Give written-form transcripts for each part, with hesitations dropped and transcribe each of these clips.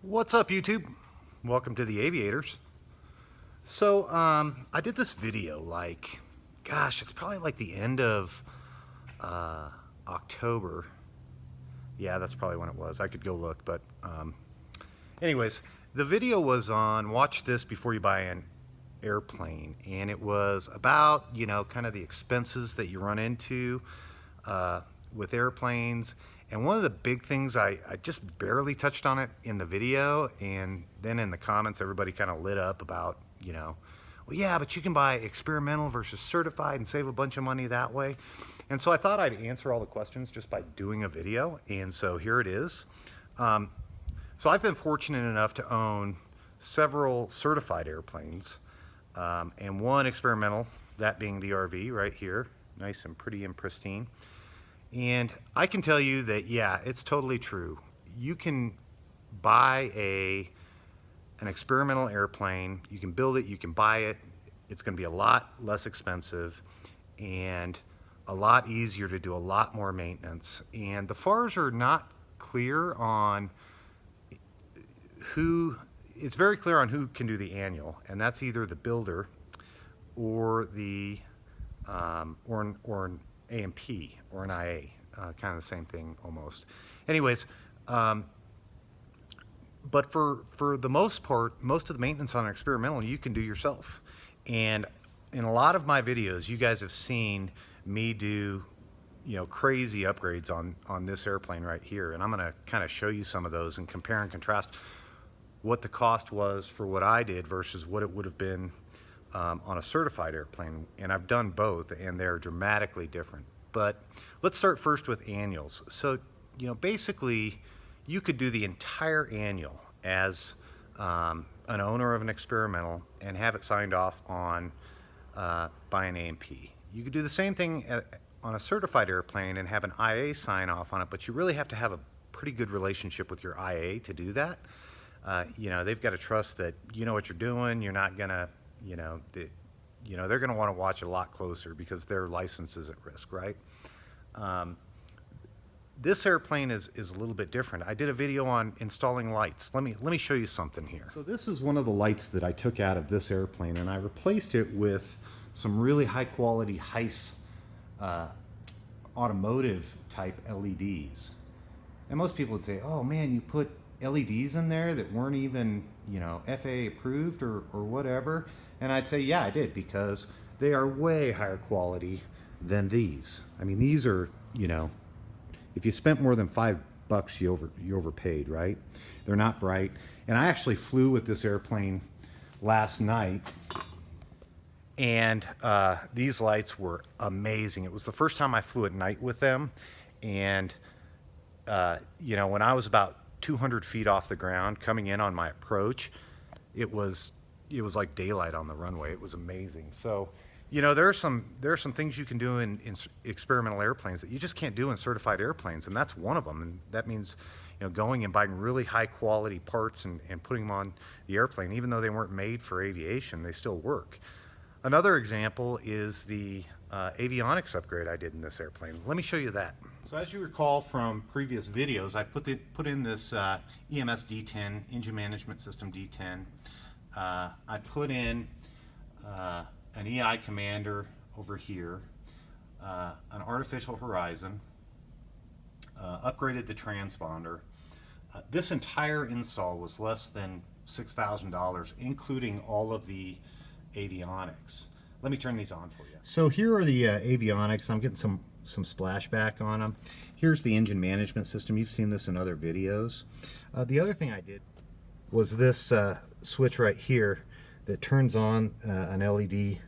What's up, YouTube? Welcome to the Aviators. So I did this video it's probably like the end of October. Yeah, that's probably when it was. I could go look, but anyways, the video was on watch this before you buy an airplane, and it was about, you know, kind of the expenses that you run into with airplanes. And one of the big things, I just barely touched on it in the video, and then in the comments everybody kind of lit up about, you know, well, yeah, but you can buy experimental versus certified and save a bunch of money that way. And so I thought I'd answer all the questions just by doing a video, and so here it is. So I've been fortunate enough to own several certified airplanes, and one experimental, that being the RV right here, nice and pretty and pristine. And I can tell you that, yeah, it's totally true. You can buy an experimental airplane, you can build it, you can buy it. It's going to be a lot less expensive and a lot easier to do a lot more maintenance. And the FARs are not clear on it's very clear on who can do the annual, and that's either the builder or the or an A&P or an IA, kind of the same thing almost. Anyways, but for the most part, most of the maintenance on an experimental you can do yourself. And in a lot of my videos, you guys have seen me do, you know, crazy upgrades on this airplane right here, and I'm going to kind of show you some of those and compare and contrast what the cost was for what I did versus what it would have been on a certified airplane. And I've done both, and they're dramatically different. But let's start first with annuals. So, you know, basically you could do the entire annual as an owner of an experimental and have it signed off on by an A&P. You could do the same thing on a certified airplane and have an IA sign off on it, but you really have to have a pretty good relationship with your IA to do that. You know, they've got to trust that you know what you're doing. You're not gonna, you know, they're going to want to watch a lot closer because their license is at risk, right? This airplane is a little bit different. I did a video on installing lights. Let me show you something here. So this is one of the lights that I took out of this airplane, and I replaced it with some really high quality Heiss automotive type LEDs. And most people would say, oh man, you put LEDs in there that weren't even, you know, FAA approved or whatever. And I'd say, yeah, I did, because they are way higher quality than these. I mean, these are, you know, if you spent more than $5, you overpaid, right? They're not bright. And I actually flew with this airplane last night, and these lights were amazing. It was the first time I flew at night with them, and you know, when I was about 200 feet off the ground coming in on my approach, it was like daylight on the runway. It was amazing. So, you know, there are some things you can do in experimental airplanes that you just can't do in certified airplanes, and that's one of them. And that means, you know, going and buying really high quality parts and putting them on the airplane. Even though they weren't made for aviation, they still work. Another example is the Avionics upgrade I did in this airplane. Let me show you that. So as you recall from previous videos, I put in this EMS D10, Engine Management System D10. I put in an EI commander over here, an artificial horizon, upgraded the transponder. This entire install was less than $6,000, including all of the avionics. Let me turn these on for you. So here are the avionics. I'm getting some splashback on them. Here's the engine management system. You've seen this in other videos. The other thing I did was this switch right here that turns on an LED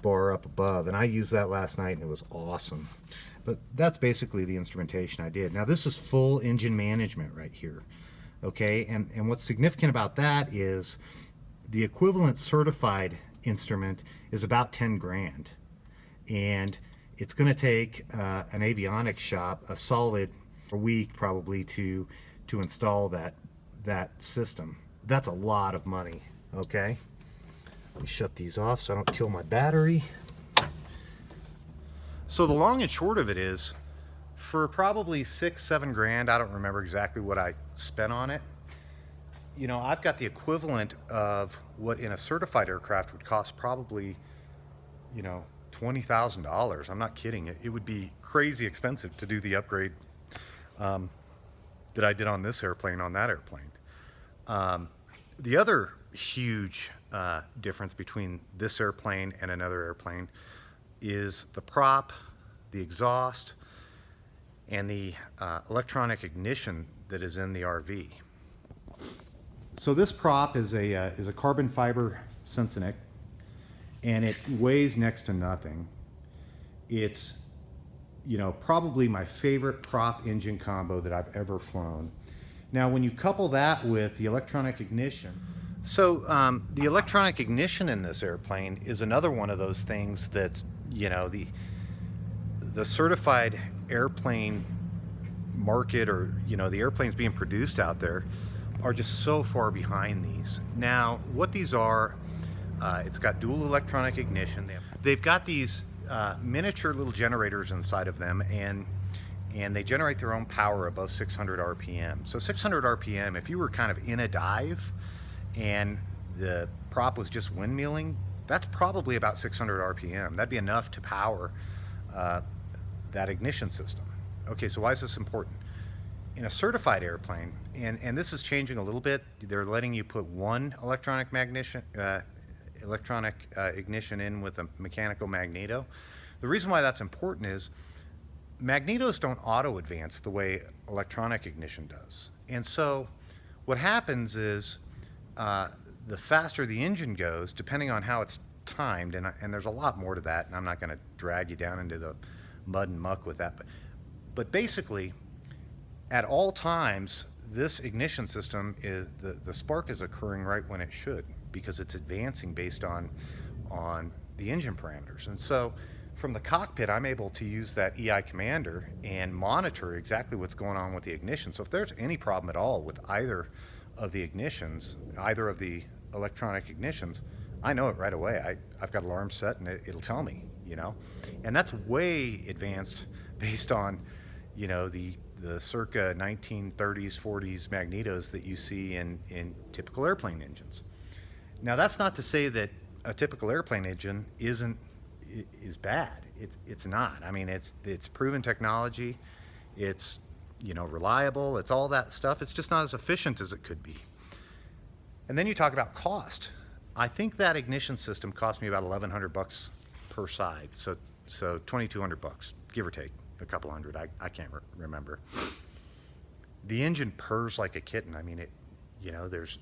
bar up above, and I used that last night and it was awesome. But that's basically the instrumentation I did. Now this is full engine management right here, okay? And what's significant about that is the equivalent certified instrument is about 10 grand, and it's going to take an avionics shop a solid week probably to install that system. That's a lot of money. Okay, let me shut these off so I don't kill my battery. So the long and short of it is, for probably $6-7 grand, I don't remember exactly what I spent on it, you know, I've got the equivalent of what in a certified aircraft would cost probably, you know, $20,000. I'm not kidding. It would be crazy expensive to do the upgrade that I did on this airplane, on that airplane. The other huge difference between this airplane and another airplane is the prop, the exhaust, and the electronic ignition that is in the RV. So this prop is a carbon fiber Sensenec, and it weighs next to nothing. It's, you know, probably my favorite prop engine combo that I've ever flown. Now, when you couple that with the electronic ignition, so the electronic ignition in this airplane is another one of those things that's, you know, the certified airplane market, or, you know, the airplanes being produced out there are just so far behind these. Now, what these are, it's got dual electronic ignition. They've got these miniature little generators inside of them, and they generate their own power above 600 RPM. So 600 RPM, if you were kind of in a dive and the prop was just windmilling, that's probably about 600 RPM. That'd be enough to power that ignition system. Okay, so why is this important? In a certified airplane, and this is changing a little bit, they're letting you put one electronic ignition in with a mechanical magneto. The reason why that's important is magnetos don't auto advance the way electronic ignition does. And so what happens is the faster the engine goes, depending on how it's timed, and there's a lot more to that, and I'm not going to drag you down into the mud and muck with that, but basically at all times this ignition system is, the spark is occurring right when it should, because it's advancing based on the engine parameters. And so from the cockpit, I'm able to use that EI commander and monitor exactly what's going on with the ignition. So if there's any problem at all with either of the ignitions, either of the electronic ignitions, I know it right away. I've got alarms set, and it'll tell me, you know. And that's way advanced based on, you know, the circa 1930s, 40s magnetos that you see in typical airplane engines. Now, that's not to say that a typical airplane engine is bad. It's not. I mean, it's proven technology. It's, you know, reliable. It's all that stuff. It's just not as efficient as it could be. And then you talk about cost. I think that ignition system cost me about $1,100 per side. So $2,200, give or take a couple hundred. I can't remember. The engine purrs like a kitten. I mean, it, you know, there's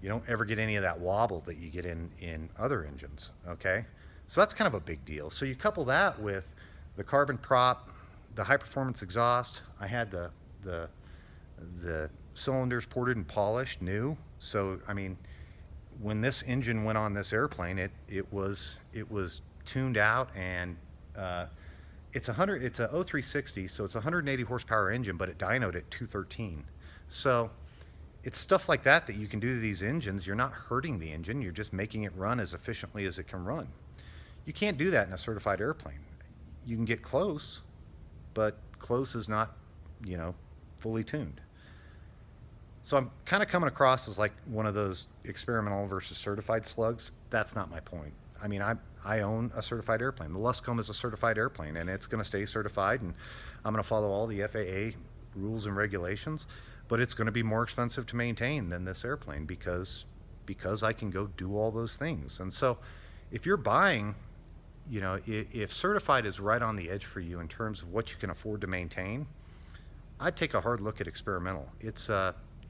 you don't ever get any of that wobble that you get in other engines, okay? So that's kind of a big deal. So you couple that with the carbon prop, the high performance exhaust. I had the cylinders ported and polished new. So, I mean, when this engine went on this airplane, it was tuned out, and it's a 0360, so it's a 180 horsepower engine, but it dynoed at 213. So it's stuff like that that you can do to these engines. You're not hurting the engine, you're just making it run as efficiently as it can run. You can't do that in a certified airplane. You can get close, but close is not, you know, fully tuned. So I'm kind of coming across as like one of those experimental versus certified slugs. That's not my point. I mean, I own a certified airplane. The Luscombe is a certified airplane, and it's going to stay certified, and I'm going to follow all the FAA rules and regulations, but it's going to be more expensive to maintain than this airplane because I can go do all those things. And so if you're buying, you know, if certified is right on the edge for you in terms of what you can afford to maintain, I'd take a hard look at experimental. It's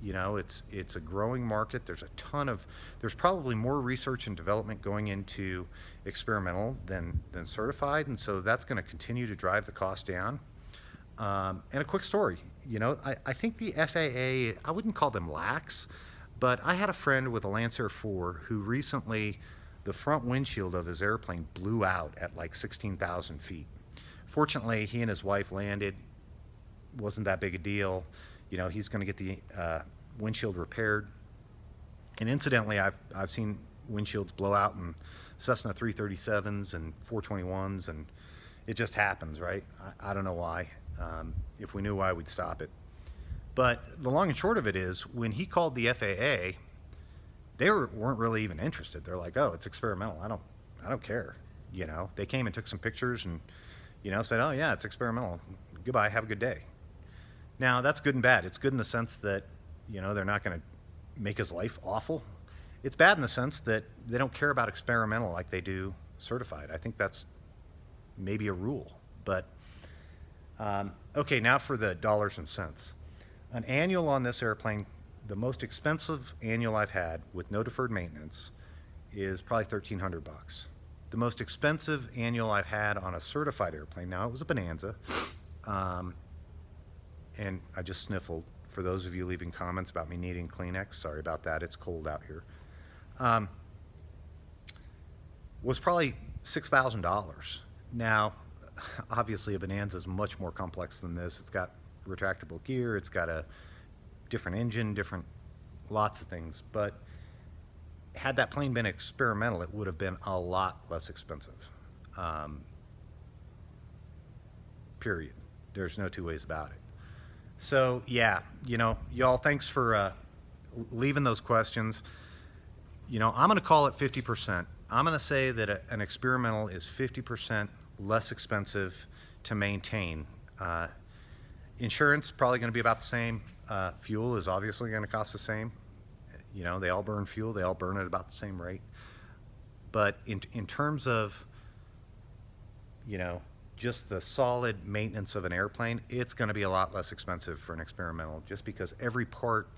you know, it's a growing market. There's probably more research and development going into experimental than certified, and so that's going to continue to drive the cost down. And a quick story, you know, I think the FAA, I wouldn't call them lax, but I had a friend with a Lancer 4 who recently, the front windshield of his airplane blew out at like 16,000 feet. Fortunately, he and his wife landed. Wasn't that big a deal. You know, he's going to get the windshield repaired. And incidentally, I've seen windshields blow out in Cessna 337s and 421s, and it just happens, right? I don't know why. If we knew why, we'd stop it. But the long and short of it is, when he called the FAA, they weren't really even interested. They're like, oh, it's experimental. I don't care. You know, they came and took some pictures and, you know, said, oh yeah, it's experimental. Goodbye, have a good day. Now, that's good and bad. It's good in the sense that, you know, they're not going to make his life awful. It's bad in the sense that they don't care about experimental like they do certified. I think that's maybe a rule. But, okay, now for the dollars and cents. An annual on this airplane, the most expensive annual I've had with no deferred maintenance is probably $1,300. The most expensive annual I've had on a certified airplane, now it was a Bonanza, and I just sniffled. For those of you leaving comments about me needing Kleenex, sorry about that, it's cold out here, was probably $6,000. Now, obviously a Bonanza is much more complex than this. It's got retractable gear, it's got a different engine, lots of things, but had that plane been experimental, it would have been a lot less expensive. Period. There's no two ways about it. So yeah, you know, y'all, thanks for leaving those questions. You know, I'm going to call it 50%. I'm going to say that an experimental is 50% less expensive to maintain. Insurance probably going to be about the same. Fuel is obviously going to cost the same. You know, they all burn fuel. They all burn at about the same rate. But in terms of, you know, just the solid maintenance of an airplane, it's going to be a lot less expensive for an experimental, just because every part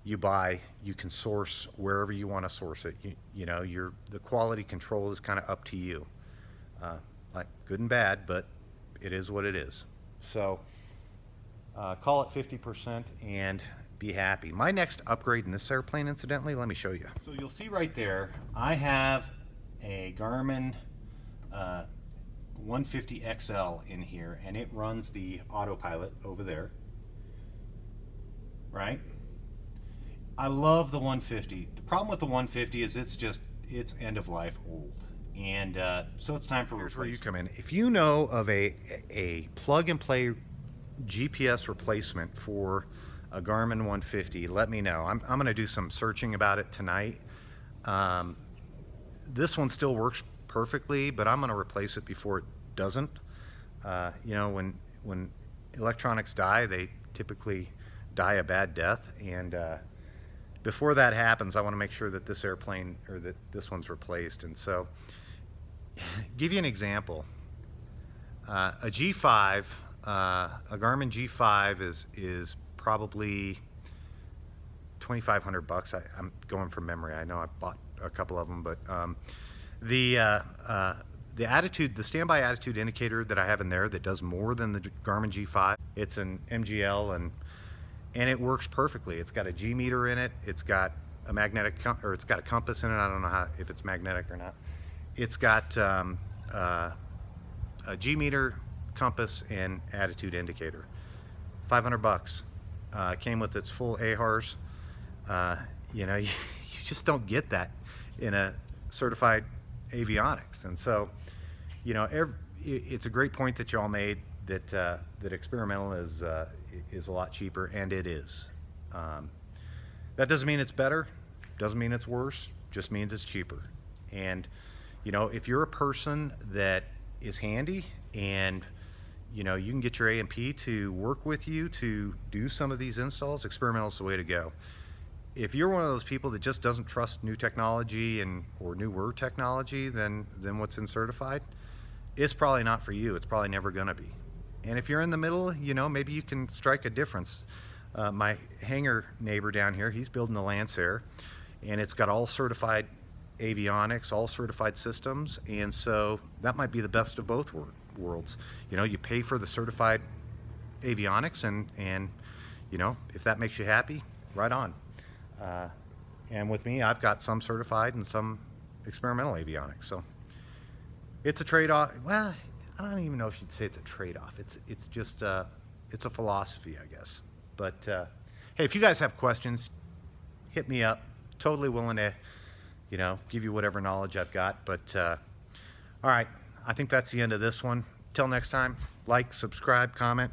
you buy, you can source wherever you want to source it. You know, the quality control is kind of up to you. Like good and bad, but it is what it is. So call it 50% and be happy. My next upgrade in this airplane, incidentally, let me show you. So you'll see right there, I have a Garmin 150 XL in here, and it runs the autopilot over there, right? I love the 150. The problem with the 150 is it's end of life old, and so it's time for replacement. Here's where you come in. If you know of a plug and play GPS replacement for a Garmin 150, let me know. I'm going to do some searching about it tonight. This one still works perfectly, but I'm going to replace it before it doesn't. You know, when electronics die, they typically die a bad death, and before that happens, I want to make sure that this airplane, or that this one's replaced. And so, give you an example. A G5, a Garmin G5 is probably $2,500. I'm going from memory. I know I bought a couple of them, but the standby attitude indicator that I have in there that does more than the Garmin G5. It's an MGL, and it works perfectly. It's got a G meter in it. It's got a magnetic, or it's got a compass in it. I don't know if it's magnetic or not. It's got a G meter, compass, and attitude indicator. $500. Came with its full AHRS. You know, you just don't get that in a certified Avionics. And so, you know, it's a great point that y'all made, that that experimental is a lot cheaper, and it is. That doesn't mean it's better, doesn't mean it's worse, just means it's cheaper. And you know, if you're a person that is handy, and you know, you can get your A&P to work with you to do some of these installs, experimental is the way to go. If you're one of those people that just doesn't trust new technology or newer technology than what's in certified, it's probably not for you. It's probably never going to be. And if you're in the middle, you know, maybe you can strike a difference. My hangar neighbor down here, he's building a Lancer, and it's got all certified avionics, all certified systems, and so that might be the best of both worlds. You know, you pay for the certified avionics, and you know, if that makes you happy, right on. And with me, I've got some certified and some experimental avionics. So it's a trade-off. Well, I don't even know if you'd say it's a trade-off. It's just it's a philosophy, I guess. But hey, if you guys have questions, hit me up. Totally willing to, you know, give you whatever knowledge I've got. But all right, I think that's the end of this one. Till next time, like, subscribe, comment.